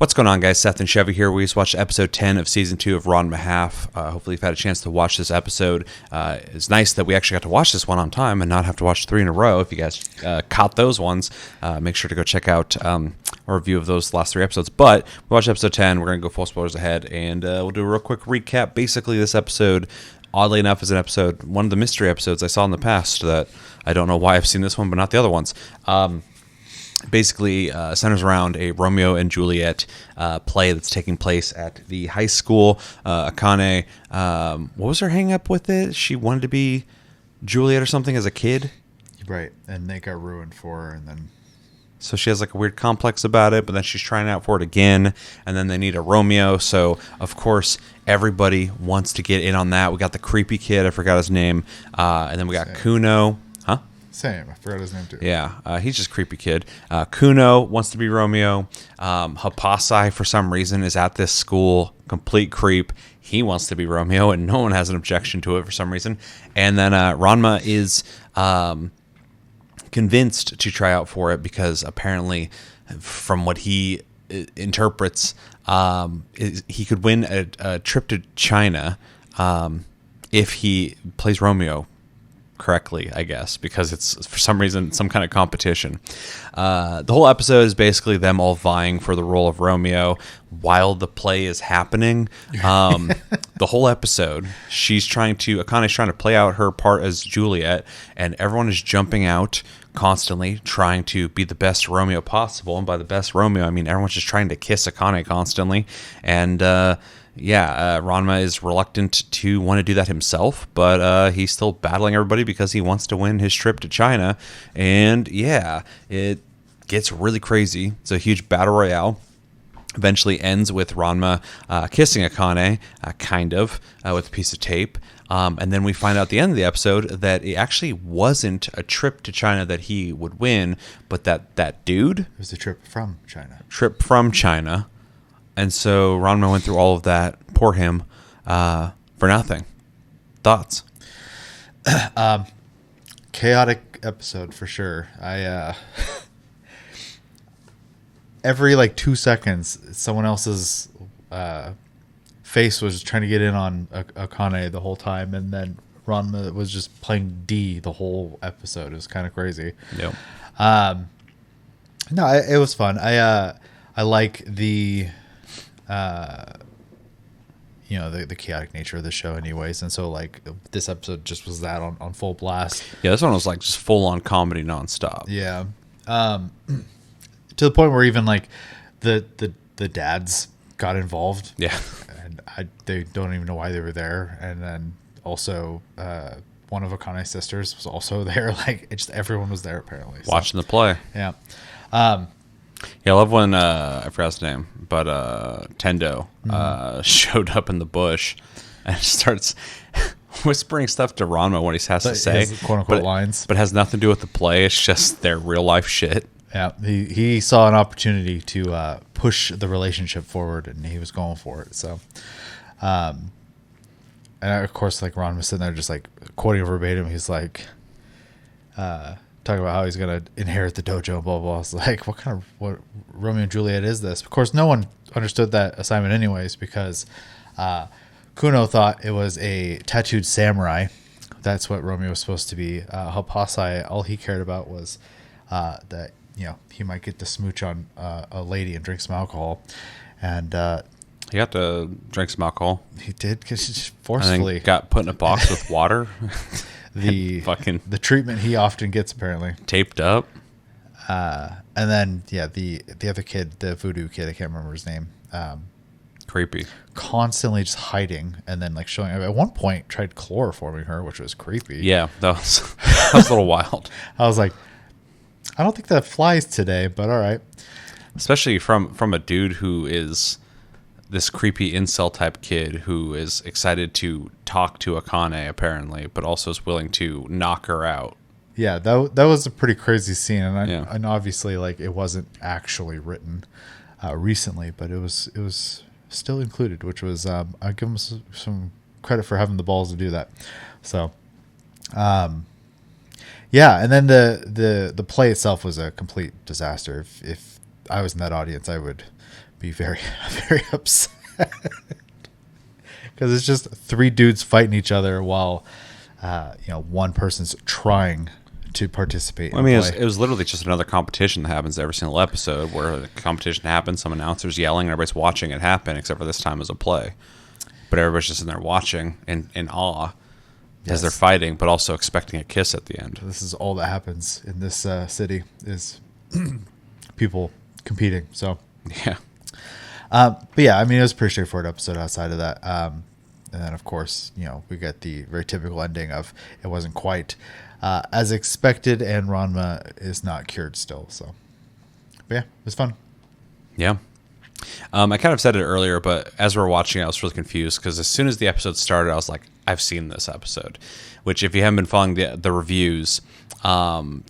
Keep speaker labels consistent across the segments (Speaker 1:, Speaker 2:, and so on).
Speaker 1: What's going on, guys? Seth and Chevy here. We just watched episode 10 of season 2 of Ranma Half. Hopefully you've had a chance to watch this episode. It's nice that we actually got to watch this one on time and not have to watch 3 in a row. If you guys caught those ones, make sure to go check out a review of those last 3 episodes. But we watched episode 10. We're going to go full spoilers ahead, and we'll do a real quick recap. Basically, this episode, oddly enough, is an episode, one of the mystery episodes I saw in the past that I don't know why I've seen this one, but not the other ones. Basically centers around a Romeo and Juliet play that's taking place at the high school. Akane, what was her hang up with it? She wanted to be Juliet or something as a kid.
Speaker 2: Right, and they got ruined for her, and then...
Speaker 1: So she has like a weird complex about it, but then she's trying out for it again, and then they need a Romeo. So, of course, everybody wants to get in on that. We got the creepy kid, I forgot his name, and then we got Kuno.
Speaker 2: Same. I forgot his name too.
Speaker 1: Yeah, he's just a creepy kid. Kuno wants to be Romeo. Hapasai, for some reason, is at this school. Complete creep. He wants to be Romeo, and no one has an objection to it for some reason. And then Ranma is convinced to try out for it because apparently, from what he interprets, he could win a trip to China if he plays Romeo correctly, I guess, because it's for some reason some kind of competition. The whole episode is basically them all vying for the role of Romeo while the play is happening. The whole episode, Akane's trying to play out her part as Juliet, and everyone is jumping out constantly trying to be the best Romeo possible. And by the best Romeo, I mean everyone's just trying to kiss Akane constantly. And Ranma is reluctant to want to do that himself, but he's still battling everybody because he wants to win his trip to China. And yeah, it gets really crazy. It's a huge battle royale. Eventually ends with Ranma kissing Akane, with a piece of tape. And then we find out at the end of the episode that it actually wasn't a trip to China that he would win, but that dude... It
Speaker 2: was a trip from China.
Speaker 1: Trip from China. And so Ranma went through all of that, poor him, for nothing. Thoughts?
Speaker 2: Chaotic episode for sure. Every 2 seconds, someone else's face was trying to get in on Akane the whole time, and then Ranma was just playing D the whole episode. It was kind of crazy.
Speaker 1: Yep.
Speaker 2: No, it was fun. I like the the chaotic nature of the show anyways, and so this episode just was that on full blast.
Speaker 1: Yeah, this one was just full on comedy nonstop.
Speaker 2: Yeah. To the point where even the dads got involved.
Speaker 1: Yeah.
Speaker 2: And they don't even know why they were there. And then also one of Akane's sisters was also there. Everyone was there apparently.
Speaker 1: Watching the play.
Speaker 2: Yeah.
Speaker 1: Yeah, I love when I forgot his name, but Tendo showed up in the bush and starts whispering stuff to Ranma what he has to say,
Speaker 2: quote unquote lines,
Speaker 1: but it has nothing to do with the play. It's just their real life shit.
Speaker 2: Yeah, he saw an opportunity to push the relationship forward, and he was going for it. So, and of course, Ron was sitting there just quoting verbatim. He's talking about how he's gonna inherit the dojo, blah blah. It's what Romeo and Juliet is this? Of course, no one understood that assignment anyways, because Kuno thought it was a tattooed samurai. That's what Romeo was supposed to be. Hapasai, all he cared about was that he might get to smooch on a lady and drink some alcohol, and
Speaker 1: he got to drink some alcohol.
Speaker 2: He did, because he forcefully
Speaker 1: got put in a box with water.
Speaker 2: The treatment he often gets, apparently
Speaker 1: taped up.
Speaker 2: And then the other kid, the voodoo kid, I can't remember his name.
Speaker 1: Creepy. Constantly
Speaker 2: just hiding, and then showing. At one point, tried chloroforming her, which was creepy.
Speaker 1: Yeah, that was a little wild.
Speaker 2: I was like, I don't think that flies today, but all right.
Speaker 1: Especially from a dude who is this creepy incel type kid who is excited to talk to Akane apparently, but also is willing to knock her out.
Speaker 2: Yeah, that was a pretty crazy scene, and obviously it wasn't actually written recently, but it was still included, which was I give him some credit for having the balls to do that. So, yeah, and then the play itself was a complete disaster. If I was in that audience, I would be very, very upset. Because it's just three dudes fighting each other while, one person's trying to participate.
Speaker 1: I mean, it was literally just another competition that happens every single episode where the competition happens, some announcer's yelling, and everybody's watching it happen, except for this time as a play. But everybody's just in there watching in awe as they're fighting, but also expecting a kiss at the end.
Speaker 2: This is all that happens in this city is people competing. So
Speaker 1: yeah.
Speaker 2: But yeah, I mean, it was a pretty straightforward episode outside of that. And then, of course, we get the very typical ending of it wasn't quite as expected, and Ranma is not cured still. So, but yeah, it was fun.
Speaker 1: Yeah. I kind of said it earlier, but as we were watching it, I was really confused because as soon as the episode started, I was like, I've seen this episode. Which, if you haven't been following the reviews,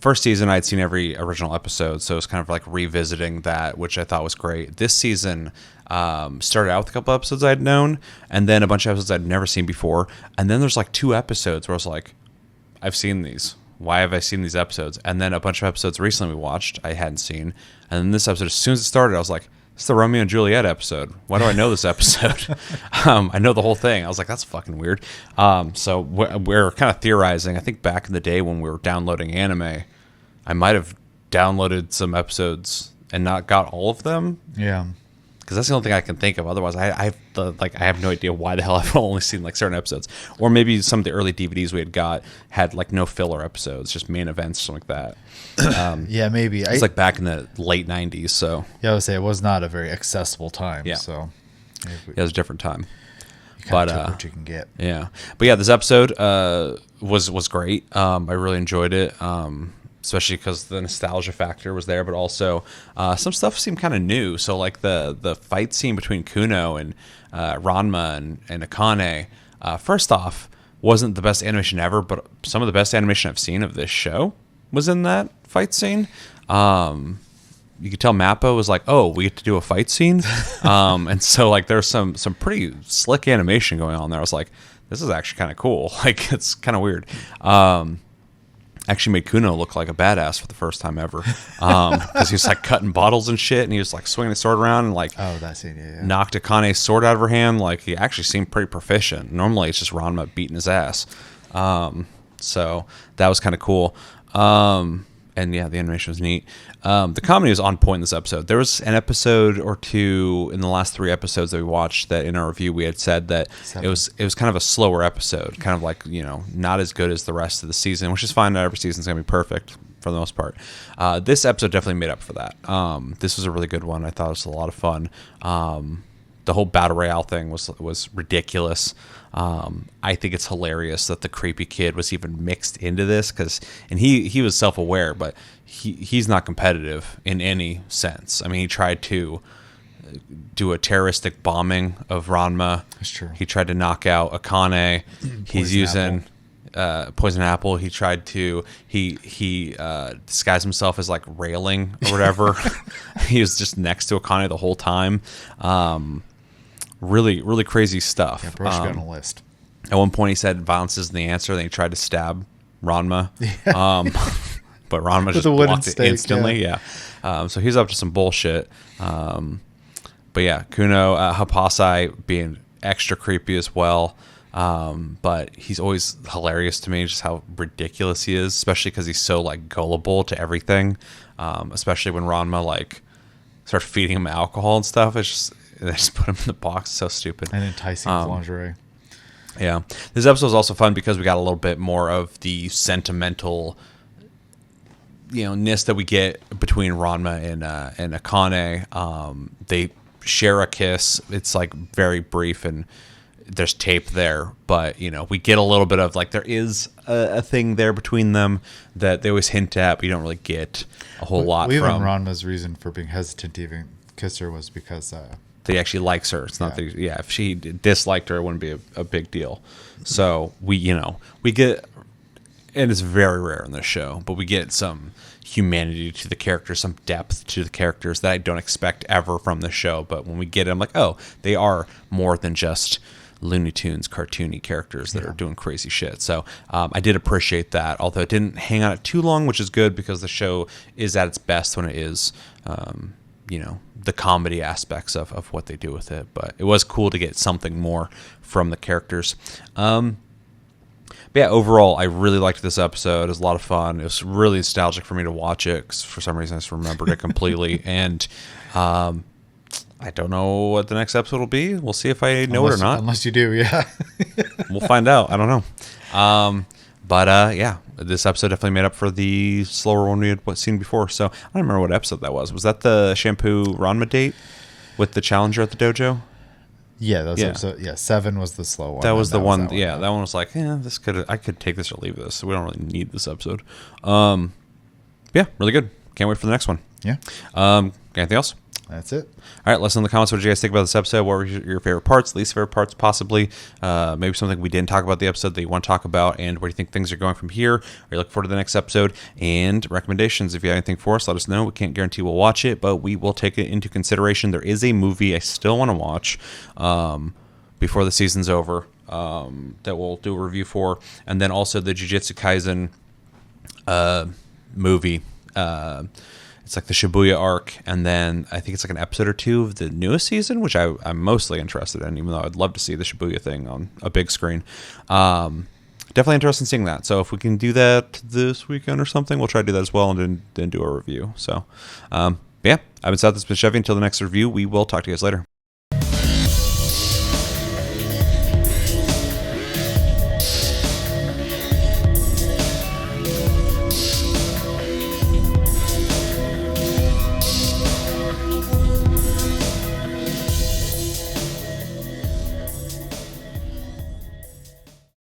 Speaker 1: first season I'd seen every original episode, so it was kind of like revisiting that, which I thought was great. This season started out with a couple episodes I'd known, and then a bunch of episodes I'd never seen before, and then there's like 2 episodes where I was like, I've seen these. Why have I seen these episodes? And then a bunch of episodes recently we watched I hadn't seen, and then this episode, as soon as it started, I was like, it's the Romeo and Juliet episode. Why do I know this episode? I know the whole thing. I was like, that's fucking weird. So we're kind of theorizing. I think back in the day when we were downloading anime, I might have downloaded some episodes and not got all of them.
Speaker 2: Yeah.
Speaker 1: Because that's the only thing I can think of. Otherwise, I have no idea why the hell I've only seen like certain episodes. Or maybe some of the early DVDs we had like no filler episodes, just main events, something like that.
Speaker 2: Yeah, maybe.
Speaker 1: It's like back in the late 90s. So
Speaker 2: yeah, I would say it was not a very accessible time.
Speaker 1: Yeah.
Speaker 2: So
Speaker 1: it was a different time.
Speaker 2: But took what you can get.
Speaker 1: Yeah. But yeah, this episode was great. I really enjoyed it. Especially because the nostalgia factor was there, but also some stuff seemed kind of new. So like the fight scene between Kuno and Ranma and Akane, first off, wasn't the best animation ever, but some of the best animation I've seen of this show was in that fight scene. You could tell Mappa was like, oh, we get to do a fight scene. And so like there's some pretty slick animation going on there. I was like, this is actually kind of cool. Like it's kind of weird. Actually made Kuno look like a badass for the first time ever, because he was like cutting bottles and shit, and he was like swinging his sword around and like
Speaker 2: that scene, yeah.
Speaker 1: knocked Akane's sword out of her hand. Like he actually seemed pretty proficient. Normally it's just Ranma beating his ass, so that was kind of cool. And yeah, the animation was neat. The comedy was on point in this episode. There was an episode or two in the last 3 episodes that we watched that in our review we had said that
Speaker 2: 7.
Speaker 1: it was kind of a slower episode, kind of like, not as good as the rest of the season, which is fine. Not every season's gonna be perfect for the most part. This episode definitely made up for that. This was a really good one. I thought it was a lot of fun. The whole battle royale thing was ridiculous. I think it's hilarious that the creepy kid was even mixed into this and he was self-aware, but he's not competitive in any sense. I mean, he tried to do a terroristic bombing of Ranma.
Speaker 2: That's true.
Speaker 1: He tried to knock out Akane. He's using poison apple. He tried to he disguised himself as like railing or whatever. He was just next to Akane the whole time. Really, really crazy stuff.
Speaker 2: Yeah, bro's got on a list.
Speaker 1: At one point, he said violence isn't the answer. Then he tried to stab Ranma, but Ranma just blocked it instantly. Yeah. So he's up to some bullshit. But yeah, Kuno, Hapasai being extra creepy as well. But he's always hilarious to me, just how ridiculous he is, especially because he's so like gullible to everything. Especially when Ranma like starts feeding him alcohol and stuff. It's just. They just put him in the box. So stupid.
Speaker 2: And enticing lingerie.
Speaker 1: Yeah. This episode was also fun because we got a little bit more of the sentimental, ness that we get between Ranma and Akane. They share a kiss. It's like very brief and there's tape there, but we get a little bit of like there is a thing there between them that they always hint at, but you don't really get a whole lot
Speaker 2: even
Speaker 1: from.
Speaker 2: Ranma's reason for being hesitant to even kiss her was because
Speaker 1: he actually likes her. It's not that, if she disliked her, it wouldn't be a big deal. So we get, and it's very rare in this show, but we get some humanity to the characters, some depth to the characters that I don't expect ever from the show. But when we get it, I'm like, oh, they are more than just Looney Tunes cartoony characters that are doing crazy shit. So I did appreciate that, although it didn't hang on it too long, which is good because the show is at its best when it is the comedy aspects of what they do with it. But it was cool to get something more from the characters. But yeah, overall, I really liked this episode. It was a lot of fun. It was really nostalgic for me to watch it because for some reason I just remembered it completely. And I don't know what the next episode will be. We'll see if I know it or not.
Speaker 2: Unless you do, yeah.
Speaker 1: We'll find out. I don't know. But yeah, this episode definitely made up for the slower one we had seen before. So I don't remember what episode that was. Was that the shampoo Ranma date with the challenger at the dojo?
Speaker 2: Yeah, that was episode. Yeah, 7 was the slow one.
Speaker 1: That was the one. That one was like, I could take this or leave this. So we don't really need this episode. Yeah, really good. Can't wait for the next one.
Speaker 2: Yeah.
Speaker 1: Anything else?
Speaker 2: That's it.
Speaker 1: All right, let us know in the comments what did you guys think about this episode. What were your favorite parts, least favorite parts, possibly? Maybe something we didn't talk about the episode that you want to talk about, and where do you think things are going from here? Are you looking forward to the next episode? And recommendations. If you have anything for us, let us know. We can't guarantee we'll watch it, but we will take it into consideration. There is a movie I still want to watch before the season's over that we'll do a review for, and then also the Jujutsu Kaisen movie. It's like the Shibuya arc, and then I think it's like an episode or 2 of the newest season, which I'm mostly interested in, even though I'd love to see the Shibuya thing on a big screen. Definitely interested in seeing that. So if we can do that this weekend or something, we'll try to do that as well, and then do a review. So, yeah, I've been Seth, this has been Chevy. Until the next review, we will talk to you guys later.